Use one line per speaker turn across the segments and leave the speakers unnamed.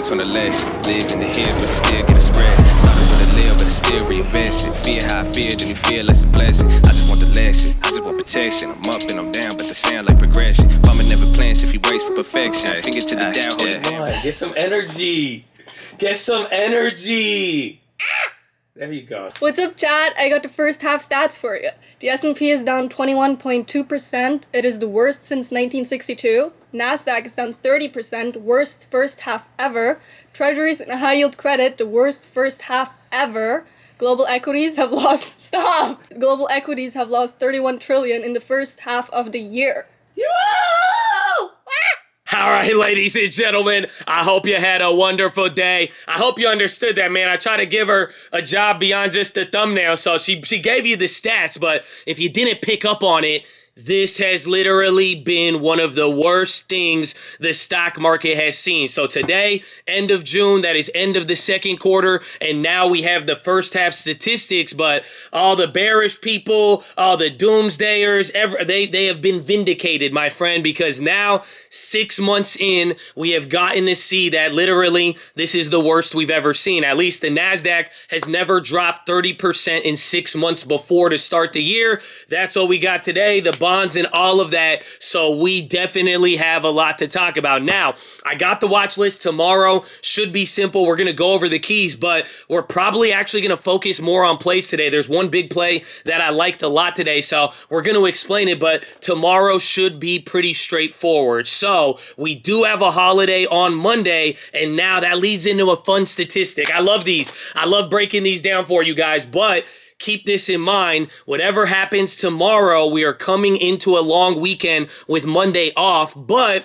focus on the lesson. Live in the hills, but it still get a spread. Started with a live, but it still reinvest it. Feel how I feel, then you feel like it's a blessing. I just want the lesson, I just want protection. I'm up and I'm down, but the sound like progression. Farmer never plans if he waits for perfection. Finger to the down, hold it down.
Get some energy. Get some energy. There you go.
What's up, chat? I got the first half stats for you. The S&P is down 21.2%. It is the worst since 1962. NASDAQ is down 30%, worst first half ever. Treasuries and high yield credit, the worst first half ever. Global equities have lost, Global equities have lost 31 trillion in the first half of the year.
All right, ladies and gentlemen, I hope you had a wonderful day. I hope you understood that, man. I try to give her a job beyond just the thumbnail, so she gave you the stats, but if you didn't pick up on it, this has literally been one of the worst things the stock market has seen. So today, end of June, that is end of the second quarter, and now we have the first half statistics, but all the bearish people, all the doomsdayers, they have been vindicated, my friend, because now, 6 months in, we have gotten to see that literally this is the worst we've ever seen. At least the NASDAQ has never dropped 30% in 6 months before to start the year. That's what we got today. The bonds and all of that, so we definitely have a lot to talk about. Now, I got the watch list tomorrow. Should be simple. We're going to go over the keys, but we're probably actually going to focus more on plays today. There's one big play that I liked a lot today, so we're going to explain it, but tomorrow should be pretty straightforward. So, we do have a holiday on Monday, and now that leads into a fun statistic. I love these. I love breaking these down for you guys, but keep this in mind. Whatever happens tomorrow, we are coming into a long weekend with Monday off, but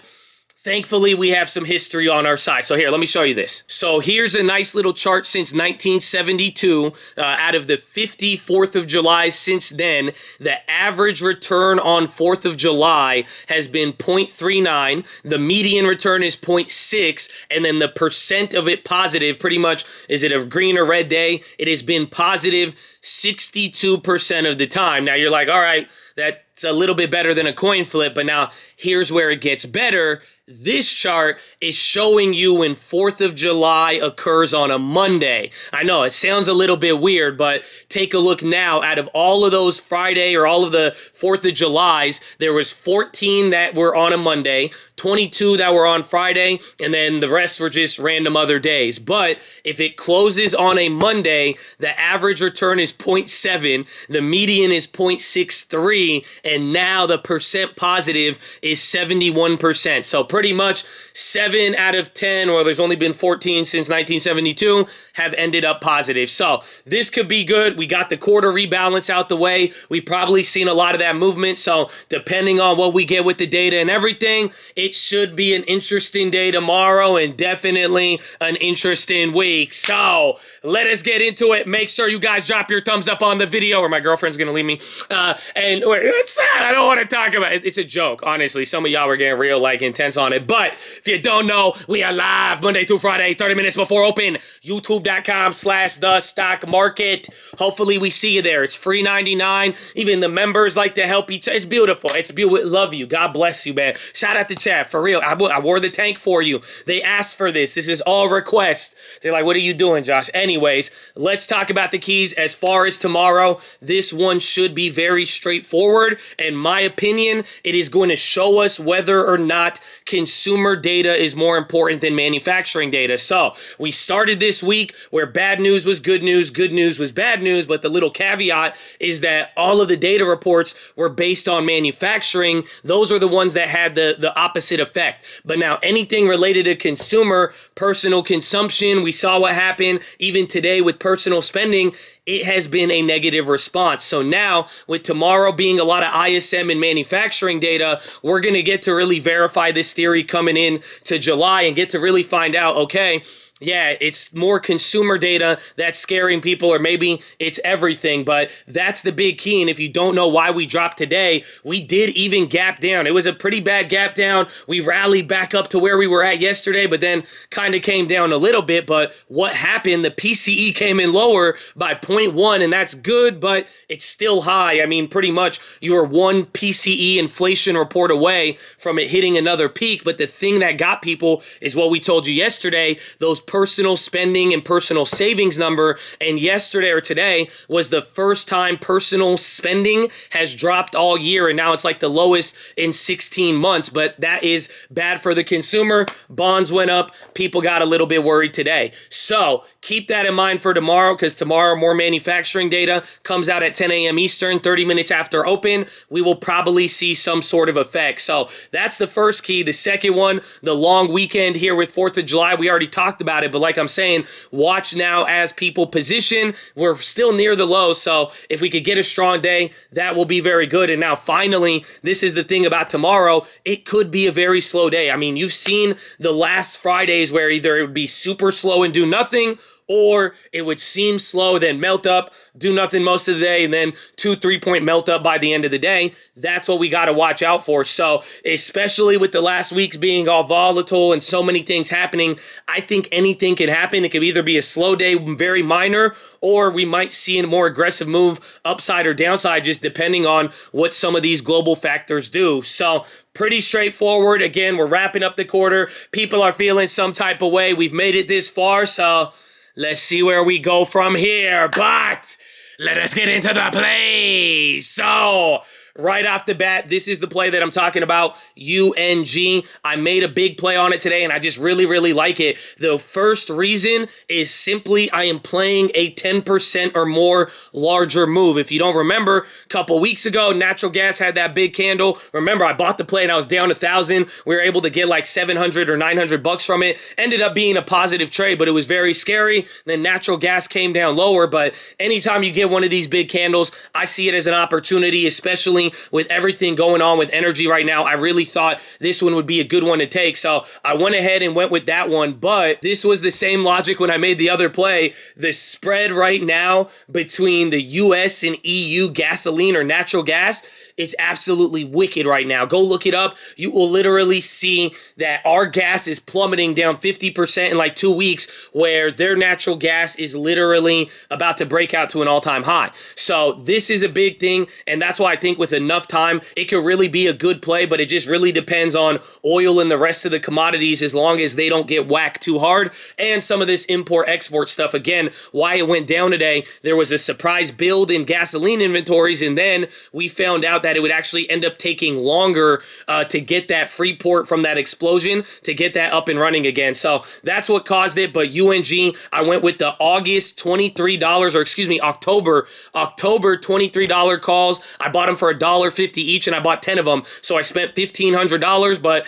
thankfully, we have some history on our side. So here, let me show you this. So here's a nice little chart since 1972. Out of the 50 4th of July since then, the average return on 4th of July has been 0.39. The median return is 0.6. And then the percent of it positive, pretty much, is it a green or red day? It has been positive 62% of the time. Now you're like, all right, that's a little bit better than a coin flip, but now here's where it gets better. This chart is showing you when 4th of July occurs on a Monday. I know it sounds a little bit weird, but take a look now. Out of all of those Friday or all of the 4th of Julys, there was 14 that were on a Monday, 22 that were on Friday, and then the rest were just random other days. But if it closes on a Monday, the average return is 0.7, the median is 0.63, and now the percent positive is 71%. So pretty much 7 out of 10, or there's only been 14 since 1972, have ended up positive. So this could be good. We got the quarter rebalance out the way. We've probably seen a lot of that movement. So depending on what we get with the data and everything, it should be an interesting day tomorrow and definitely an interesting week. So let us get into it. Make sure you guys drop your thumbs up on the video or my girlfriend's going to leave me. And wait, it's sad. I don't want to talk about it. It's a joke. Honestly, some of y'all were getting real intense on it. But if you don't know, we are live Monday through Friday, 30 minutes before open. YouTube.com/The Stock Market. Hopefully we see you there. It's free 99. Even the members like to help each other. It's beautiful. It's beautiful. Love you. God bless you, man. Shout out to chat. For real. I wore the tank for you. They asked for this. This is all requests. They're like, what are you doing, Josh? Anyways, let's talk about the keys. As far as tomorrow, this one should be very straightforward. In my opinion, it is going to show us whether or not consumer data is more important than manufacturing data. So we started this week where bad news was good news was bad news, but the little caveat is that all of the data reports were based on manufacturing. Those are the ones that had the opposite effect. But now anything related to consumer, personal consumption, we saw what happened even today with personal spending. It has been a negative response. So now, with tomorrow being a lot of ISM and manufacturing data, we're going to get to really verify this theory coming in to July and get to really find out, okay, Yeah, it's more consumer data that's scaring people, or maybe it's everything, but that's the big key. And if you don't know why we dropped today, we did even gap down. It was a pretty bad gap down. We rallied back up to where we were at yesterday, but then kind of came down a little bit. But what happened? The PCE came in lower by 0.1, and that's good, but it's still high. I mean, pretty much you're one PCE inflation report away from it hitting another peak. But the thing that got people is what we told you yesterday, those personal spending and personal savings number. And yesterday or today was the first time personal spending has dropped all year, and now it's like the lowest in 16 months. But that is bad for the consumer. Bonds went up. People got a little bit worried today. So keep that in mind for tomorrow, because tomorrow more manufacturing data comes out at 10 a.m. Eastern, 30 minutes after open. We will probably see some sort of effect. So that's the first key. The second one, the long weekend here with 4th of July, we already talked about it, but like I'm saying, watch now as people position. We're still near the low, so if we could get a strong day, that will be very good. And now finally, this is the thing about tomorrow, it could be a very slow day. I mean, you've seen the last Fridays where either it would be super slow and do nothing, or it would seem slow, then melt up, do nothing most of the day, and then 2-3 point melt up by the end of the day. That's what we got to watch out for. So especially with the last weeks being all volatile and so many things happening, I think anything can happen. It could either be a slow day, very minor, or we might see a more aggressive move upside or downside, just depending on what some of these global factors do. So pretty straightforward. Again, we're wrapping up the quarter. People are feeling some type of way. We've made it this far, so let's see where we go from here. But let us get into the play. So right off the bat, this is the play that I'm talking about, UNG. I made a big play on it today, and I just really, really like it. The first reason is simply I am playing a 10% or more larger move. If you don't remember, a couple weeks ago, natural gas had that big candle. Remember, I bought the play and I was down 1,000. We were able to get like 700 or 900 bucks from it. Ended up being a positive trade, but it was very scary. Then natural gas came down lower, but anytime you get one of these big candles, I see it as an opportunity, especially with everything going on with energy right now. I really thought this one would be a good one to take, so I went ahead and went with that one. But this was the same logic when I made the other play. The spread right now between the US and EU gasoline or natural gas, it's absolutely wicked right now. Go look it up. You will literally see that our gas is plummeting down 50% in like 2 weeks, where their natural gas is literally about to break out to an all-time high. So this is a big thing, and that's why I think with enough time, it could really be a good play, but it just really depends on oil and the rest of the commodities, as long as they don't get whacked too hard, and some of this import-export stuff. Again, why it went down today, there was a surprise build in gasoline inventories, and then we found out that it would actually end up taking longer to get that Freeport from that explosion, to get that up and running again. So that's what caused it. But UNG, I went with the August $23, or excuse me, October $23 calls. I bought them for $1.50 each, and I bought 10 of them. So I spent $1,500, but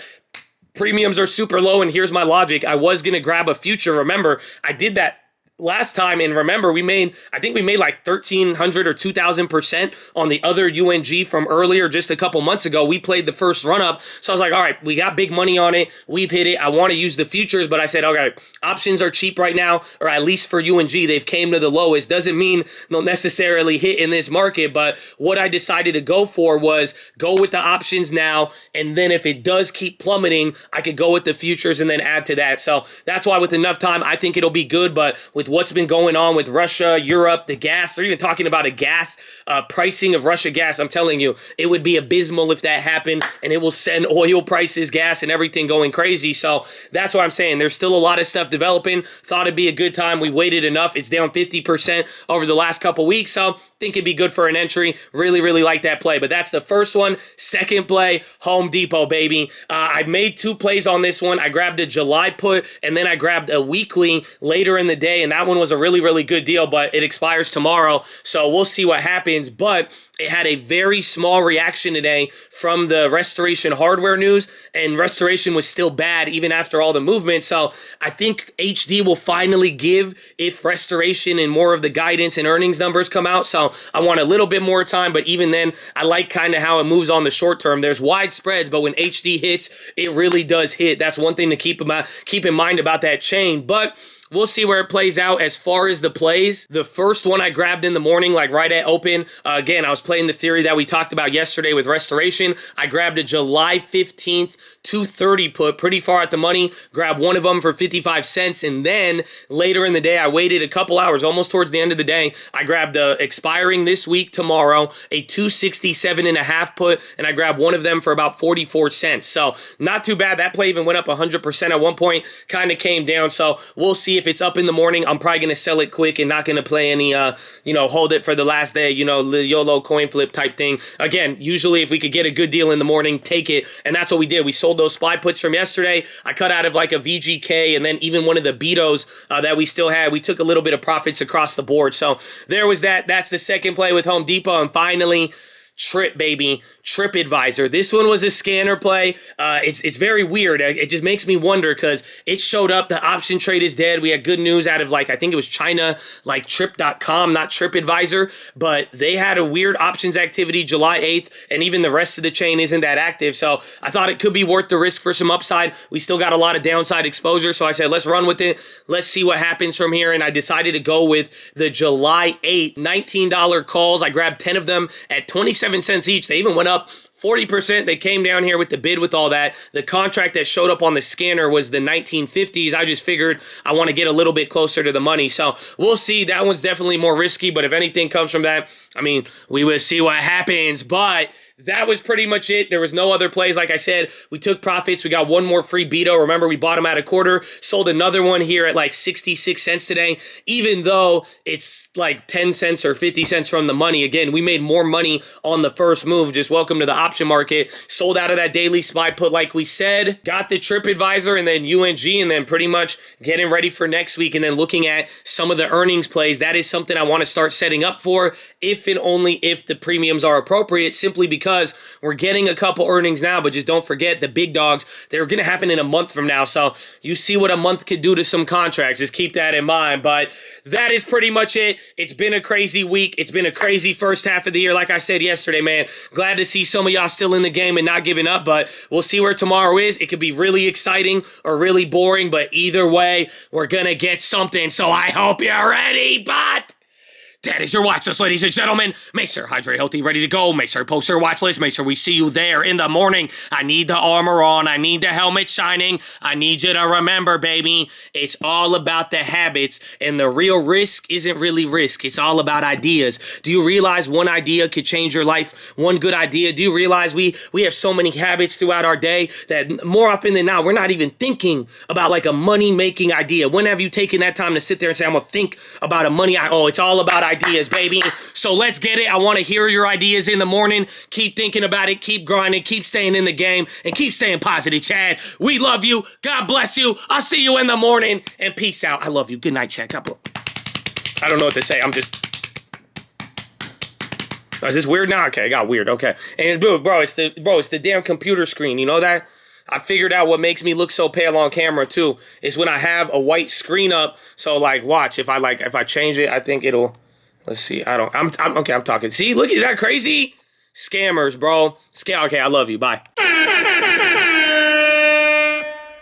premiums are super low. And here's my logic. I was going to grab a future. Remember, I did that last time, and remember, I think we made like 1,300 or 2,000% on the other UNG from earlier, just a couple months ago. We played the first run up, so I was like, all right, we got big money on it, we've hit it, I want to use the futures, but I said, okay, options are cheap right now, or at least for UNG, they've came to the lowest. Doesn't mean they'll necessarily hit in this market, but what I decided to go for was go with the options now, and then if it does keep plummeting, I could go with the futures and then add to that. So that's why with enough time, I think it'll be good. But with what's been going on with Russia, Europe, the gas, they're even talking about a gas pricing of Russia gas. I'm telling you, it would be abysmal if that happened, and it will send oil prices, gas, and everything going crazy. So that's what I'm saying. There's still a lot of stuff developing. Thought it'd be a good time. We waited enough. It's down 50% over the last couple weeks, so think it'd be good for an entry. Really, really like that play. But that's the first one. Second play, Home Depot, baby. I made 2 plays on this one. I grabbed a July put, and then I grabbed a weekly later in the day, and that one was a really, really good deal, but it expires tomorrow, so we'll see what happens. But it had a very small reaction today from the Restoration hardware news, and Restoration was still bad even after all the movement. So I think HD will finally give if Restoration and more of the guidance and earnings numbers come out. So I want a little bit more time, but even then, I like kind of how it moves on the short term. There's wide spreads, but when HD hits, it really does hit. That's one thing to keep in mind about that chain. But we'll see where it plays out. As far as the plays, the first one I grabbed in the morning, like right at open, again, I was playing the theory that we talked about yesterday with restoration. I grabbed a July 15th 230 put pretty far at the money, grabbed one of them for 55 cents, and then later in the day, I waited a couple hours, almost towards the end of the day, I grabbed expiring this week tomorrow, a 267.5 put, and I grabbed one of them for about 44 cents. So not too bad. That play even went up 100% at one point, kind of came down. So we'll see if it's up in the morning. I'm probably going to sell it quick and not going to play any, hold it for the last day, YOLO coin flip type thing. Again, usually if we could get a good deal in the morning, take it. And that's what we did. We sold those SPY puts from yesterday. I cut out of like a VGK and then even one of the BETOs that we still had. We took a little bit of profits across the board. So there was that. That's the second play with Home Depot. And finally, Tripadvisor. This one was a scanner play. It's very weird. It just makes me wonder because it showed up. The option trade is dead. We had good news out of I think it was China, like Trip.com, not Tripadvisor, but they had a weird options activity July 8th, and even the rest of the chain isn't that active. So I thought it could be worth the risk for some upside. We still got a lot of downside exposure. So I said, let's run with it. Let's see what happens from here. And I decided to go with the July 8th $19 calls. I grabbed 10 of them at 27 cents each. They even went up 40%. They came down here with the bid with all that. The contract that showed up on the scanner was the 1950s. I just figured I want to get a little bit closer to the money. So we'll see. That one's definitely more risky, but if anything comes from that, we will see what happens. But that was pretty much it. There was no other plays. Like I said, we took profits. We got one more free BETO. Remember, we bought them at a quarter. Sold another one here at like 66 cents today, even though it's like 10 cents or 50 cents from the money. Again, we made more money on the first move. Just welcome to the option market. Sold out of that daily SPY put like we said. Got the Tripadvisor and then UNG, and then pretty much getting ready for next week and then looking at some of the earnings plays. That is something I want to start setting up for if and only if the premiums are appropriate, simply because we're getting a couple earnings now, but just don't forget the big dogs. They're going to happen in a month from now. So you see what a month could do to some contracts. Just keep that in mind. But that is pretty much it. It's been a crazy week. It's been a crazy first half of the year. Like I said yesterday, man, glad to see some of y'all still in the game and not giving up, but we'll see where tomorrow is. It could be really exciting or really boring, but either way, we're going to get something. So I hope you're ready, but that is your watch list, ladies and gentlemen. Make sure hydrate, healthy, ready to go. Make sure post your watch list. Make sure we see you there in the morning. I need the armor on. I need the helmet shining. I need you to remember, baby, it's all about the habits, and the real risk isn't really risk. It's all about ideas. Do you realize one idea could change your life? One good idea. Do you realize we have so many habits throughout our day that more often than not, we're not even thinking about like a money-making idea. When have you taken that time to sit there and say, I'm going to think about a money? It's all about ideas, baby. So let's get it. I want to hear your ideas in the morning. Keep thinking about it. Keep grinding. Keep staying in the game. And keep staying positive, Chad. We love you. God bless you. I'll see you in the morning. And peace out. I love you. Good night, Chad. God bless. I don't know what to say. Is this weird now? Okay, it got weird. Okay. And bro, it's the damn computer screen. You know that? I figured out what makes me look so pale on camera too is when I have a white screen up. So like, watch, if I change it, I think it'll. Let's see. I'm talking. See, look, is that crazy? Scammers, bro. Okay, I love you. Bye.